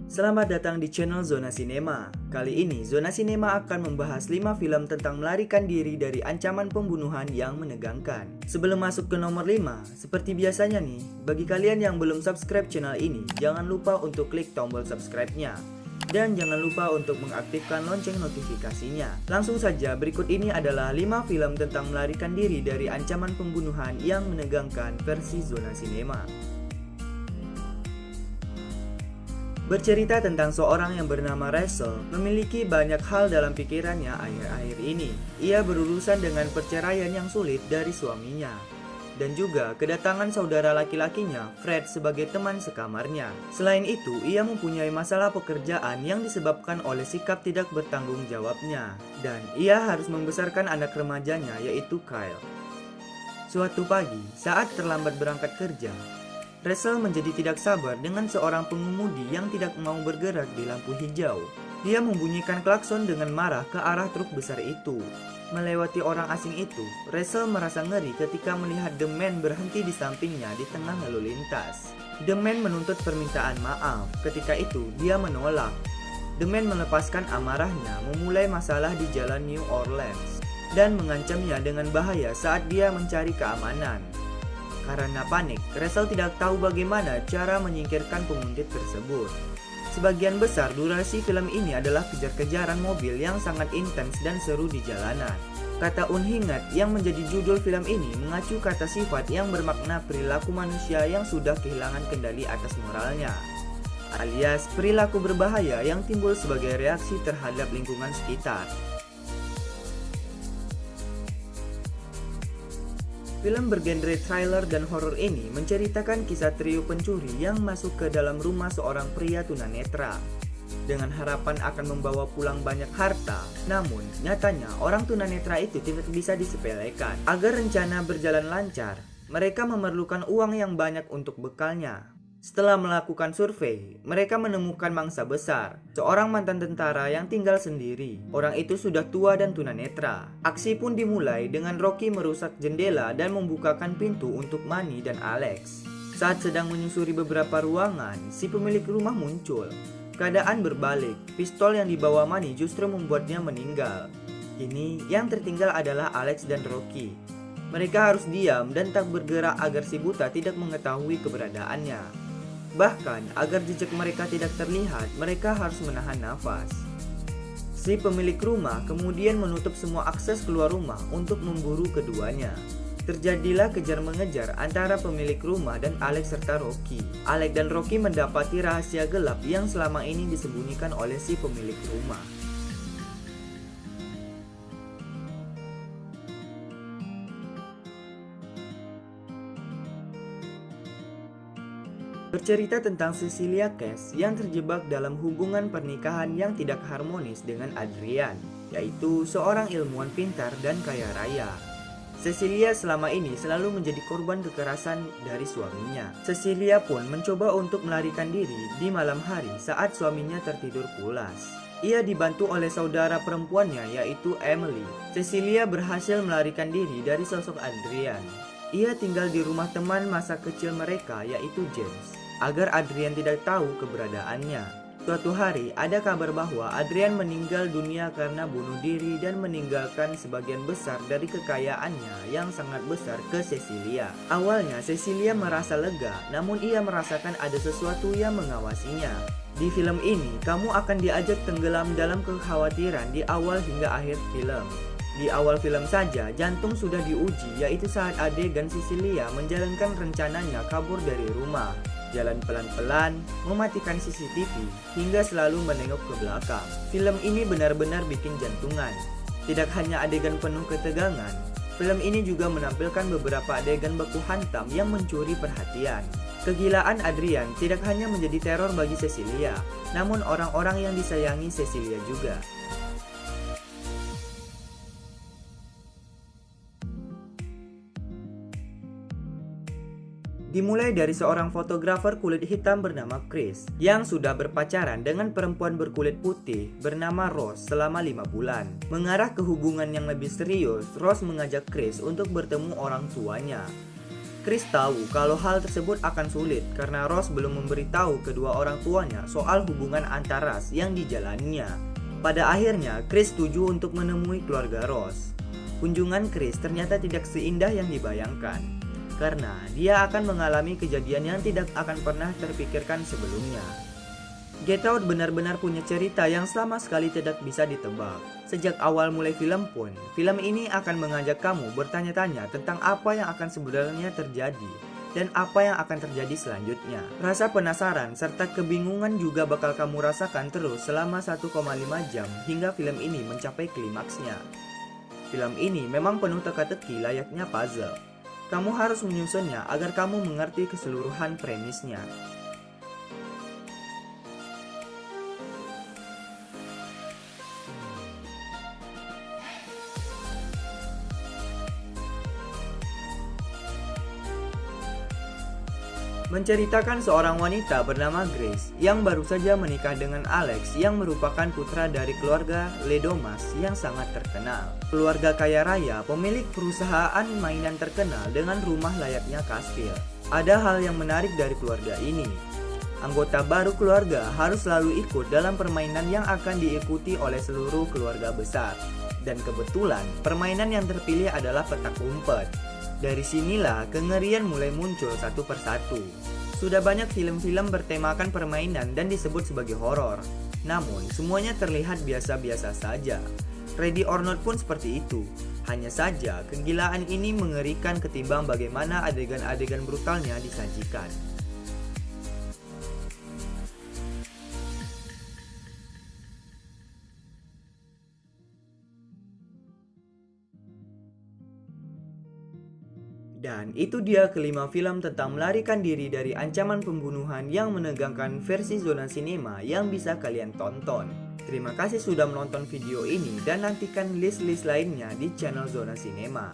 Selamat datang di channel Zona Sinema. Kali ini Zona Sinema akan membahas 5 film tentang melarikan diri dari ancaman pembunuhan yang menegangkan. Sebelum masuk ke nomor 5, seperti biasanya nih, bagi kalian yang belum subscribe channel ini, jangan lupa untuk klik tombol subscribe-nya. Dan jangan lupa untuk mengaktifkan lonceng notifikasinya. Langsung saja, berikut ini adalah 5 film tentang melarikan diri dari ancaman pembunuhan yang menegangkan versi Zona Sinema. Bercerita tentang seorang yang bernama Russell, memiliki banyak hal dalam pikirannya akhir-akhir ini. Ia berurusan dengan perceraian yang sulit dari suaminya, dan juga kedatangan saudara laki-lakinya, Fred, sebagai teman sekamarnya. Selain itu, ia mempunyai masalah pekerjaan yang disebabkan oleh sikap tidak bertanggung jawabnya, dan ia harus membesarkan anak remajanya, yaitu Kyle. Suatu pagi, saat terlambat berangkat kerja, Russell menjadi tidak sabar dengan seorang pengemudi yang tidak mau bergerak di lampu hijau. Dia membunyikan klakson dengan marah ke arah truk besar itu. Melewati orang asing itu, Russell merasa ngeri ketika melihat The Man berhenti di sampingnya di tengah lalu lintas. The Man menuntut permintaan maaf. Ketika itu, dia menolak. The Man melepaskan amarahnya, memulai masalah di jalan New Orleans, dan mengancamnya dengan bahaya saat dia mencari keamanan. Karena panik, Russell tidak tahu bagaimana cara menyingkirkan penguntit tersebut. Sebagian besar durasi film ini adalah kejar-kejaran mobil yang sangat intens dan seru di jalanan. Kata unhingat yang menjadi judul film ini mengacu kata sifat yang bermakna perilaku manusia yang sudah kehilangan kendali atas moralnya, alias perilaku berbahaya yang timbul sebagai reaksi terhadap lingkungan sekitar. Film bergenre thriller dan horor ini menceritakan kisah trio pencuri yang masuk ke dalam rumah seorang pria tunanetra dengan harapan akan membawa pulang banyak harta. Namun, nyatanya orang tunanetra itu tidak bisa disepelekan. Agar rencana berjalan lancar, mereka memerlukan uang yang banyak untuk bekalnya. Setelah melakukan survei, mereka menemukan mangsa besar, seorang mantan tentara yang tinggal sendiri. Orang itu sudah tua dan tunanetra. Aksi pun dimulai dengan Rocky merusak jendela dan membukakan pintu untuk Manny dan Alex. Saat sedang menyusuri beberapa ruangan, si pemilik rumah muncul. Keadaan berbalik, pistol yang dibawa Manny justru membuatnya meninggal. Kini, yang tertinggal adalah Alex dan Rocky. Mereka harus diam dan tak bergerak agar si buta tidak mengetahui keberadaannya. Bahkan, agar jejak mereka tidak terlihat, mereka harus menahan nafas. Si pemilik rumah kemudian menutup semua akses keluar rumah untuk memburu keduanya. Terjadilah kejar-mengejar antara pemilik rumah dan Alex serta Rocky. Alex dan Rocky mendapati rahasia gelap yang selama ini disembunyikan oleh si pemilik rumah. Bercerita tentang Cecilia Cash yang terjebak dalam hubungan pernikahan yang tidak harmonis dengan Adrian, yaitu seorang ilmuwan pintar dan kaya raya. Cecilia selama ini selalu menjadi korban kekerasan dari suaminya. Cecilia pun mencoba untuk melarikan diri di malam hari saat suaminya tertidur pulas. Ia dibantu oleh saudara perempuannya, yaitu Emily. Cecilia berhasil melarikan diri dari sosok Adrian. Ia tinggal di rumah teman masa kecil mereka, yaitu James, agar Adrian tidak tahu keberadaannya. Suatu hari, ada kabar bahwa Adrian meninggal dunia karena bunuh diri dan meninggalkan sebagian besar dari kekayaannya yang sangat besar ke Cecilia. Awalnya, Cecilia merasa lega, namun ia merasakan ada sesuatu yang mengawasinya. Di film ini, kamu akan diajak tenggelam dalam kekhawatiran di awal hingga akhir film. Di awal film saja, jantung sudah diuji, yaitu saat adegan Cecilia menjalankan rencananya kabur dari rumah. Jalan pelan-pelan, mematikan CCTV, hingga selalu menengok ke belakang. Film ini benar-benar bikin jantungan. Tidak hanya adegan penuh ketegangan, film ini juga menampilkan beberapa adegan baku hantam yang mencuri perhatian. Kegilaan Adrian tidak hanya menjadi teror bagi Cecilia, namun orang-orang yang disayangi Cecilia juga. Dimulai dari seorang fotografer kulit hitam bernama Chris yang sudah berpacaran dengan perempuan berkulit putih bernama Rose selama 5 bulan. Mengarah ke hubungan yang lebih serius, Rose mengajak Chris untuk bertemu orang tuanya. Chris tahu kalau hal tersebut akan sulit karena Ross belum memberitahu kedua orang tuanya soal hubungan antar ras yang dijalaninya. Pada akhirnya, Chris setuju untuk menemui keluarga Ross. Kunjungan Chris ternyata tidak seindah yang dibayangkan, karena dia akan mengalami kejadian yang tidak akan pernah terpikirkan sebelumnya. Get Out benar-benar punya cerita yang sama sekali tidak bisa ditebak. Sejak awal mulai film pun, film ini akan mengajak kamu bertanya-tanya tentang apa yang akan sebenarnya terjadi dan apa yang akan terjadi selanjutnya. Rasa penasaran serta kebingungan juga bakal kamu rasakan terus selama 1,5 jam hingga film ini mencapai klimaksnya. Film ini memang penuh teka-teki layaknya puzzle. Kamu harus menyusunnya agar kamu mengerti keseluruhan premisnya. Menceritakan seorang wanita bernama Grace yang baru saja menikah dengan Alex yang merupakan putra dari keluarga Ledomas yang sangat terkenal. Keluarga kaya raya, pemilik perusahaan mainan terkenal dengan rumah layaknya kastil. Ada hal yang menarik dari keluarga ini. Anggota baru keluarga harus selalu ikut dalam permainan yang akan diikuti oleh seluruh keluarga besar. Dan kebetulan, permainan yang terpilih adalah petak umpet. Dari sinilah kengerian mulai muncul satu persatu. Sudah banyak film-film bertemakan permainan dan disebut sebagai horor. Namun, semuanya terlihat biasa-biasa saja. Ready or Not pun seperti itu. Hanya saja, kegilaan ini mengerikan ketimbang bagaimana adegan-adegan brutalnya disajikan. Dan itu dia kelima film tentang melarikan diri dari ancaman pembunuhan yang menegangkan versi Zona Sinema yang bisa kalian tonton. Terima kasih sudah menonton video ini dan nantikan list-list lainnya di channel Zona Sinema.